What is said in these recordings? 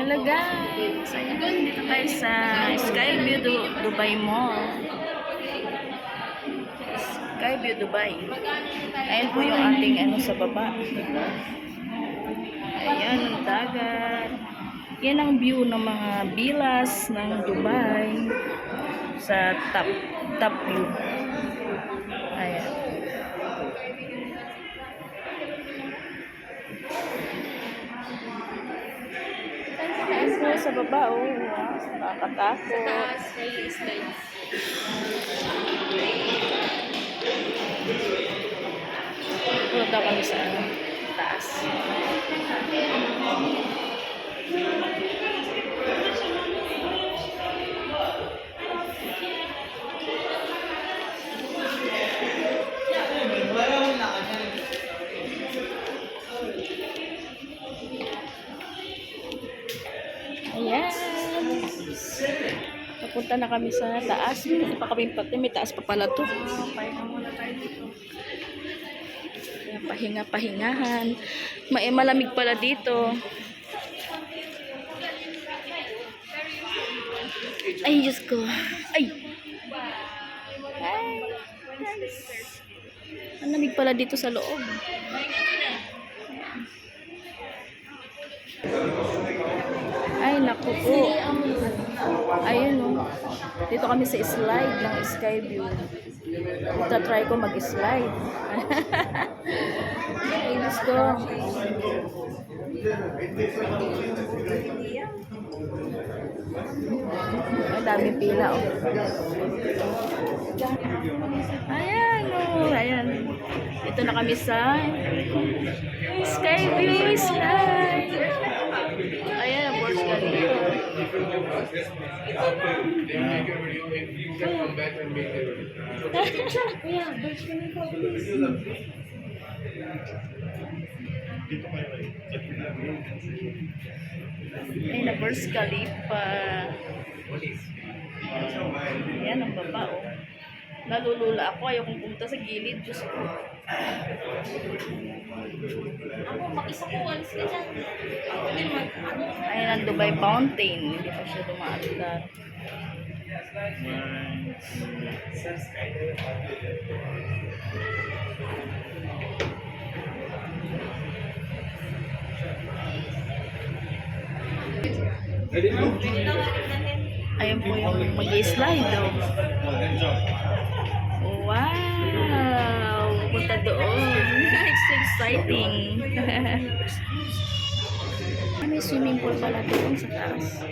Hello guys! Ayan, dito tayo sa Skyview Dubai Mall. Skyview Dubai. Ayan po yung ating sa baba. Ayan ang dagat. Yan ang view ng mga villas ng Dubai sa top view. Ayan. Ayan po sa baba, oh. Nakakatakot. Sa taas, may slide. Punta kami sa taas. Ayan. Papunta na kami sa taas. Hindi pa kami pati. May taas pa pala to. Pahinga muna tayo dito. Pahinga-pahingahan. Malamig pala dito. Ay, Diyos ko. Ay! Ay! Guys. Ang lamig pala dito sa loob. Ay, naku po. Ayun, oh. Dito kami sa slide ng Skyview. Try ko mag-slide. Ay, gusto. Ay, daming pila, oh. Ayan, oh. Ayan. Ito na kami sa Skyview slide. Ayan, ang Burj Khalifa. Ay, na Burj Khalifa. Ayan, ang baba, oh. Nalulula ako. Ayaw kong pumunta sa gilid. Diyos ko. Ako, mag-isa ko, alis ka dyan. Ako din Ayan ang Dubai Fountain. Hindi pa siya dumaandar. Ayan po yung mag-slide, oh. Wow! Punta doon. It's exciting. May swimming pool pala doon sa taas.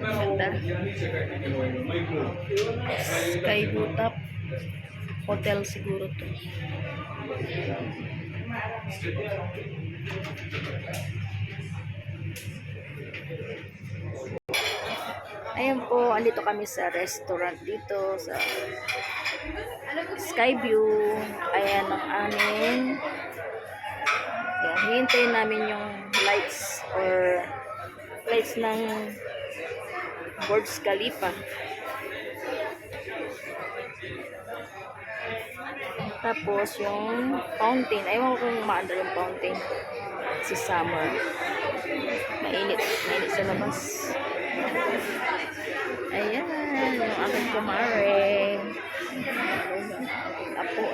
Ganda. Skyview Top Hotel siguro to. Ayan po, andito kami sa restaurant dito sa Skyview. Ayan ang aming. Ayan, hihintayin namin yung lights ng Burj Khalifa. Tapos yung fountain. Ayaw ko kung maandar yung fountain. Si summer. Mainit sa labas. Ayan, yung aking kumare. Apo.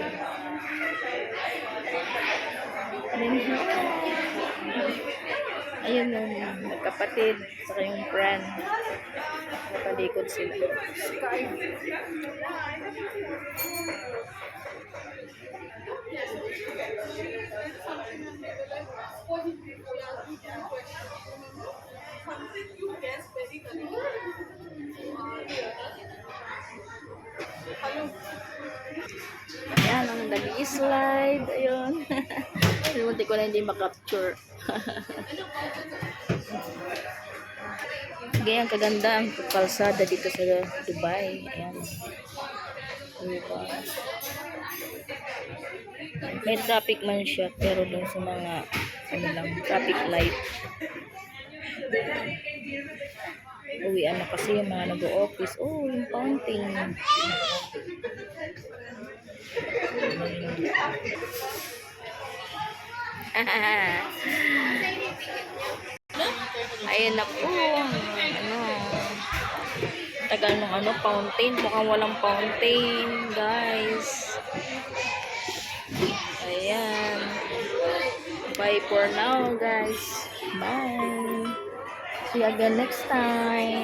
Ayun yung magkapatid saka yung friend. Nakalikod sila. Ayan, ang nag-slide. Ayun. Hindi ko na hindi makapture. Ganyan kaganda ang kalsada dito sa Dubai. Ayan. Diba? May traffic man siya, pero dun sa mga traffic light. Uwian na kasi yung mga nag-o-office. Oh, yung fountain. Ayan na po. Ano. Tagal ng ano, fountain. Mukhang walang fountain, guys. Ayan. Bye for now, guys. Bye. See you again next time.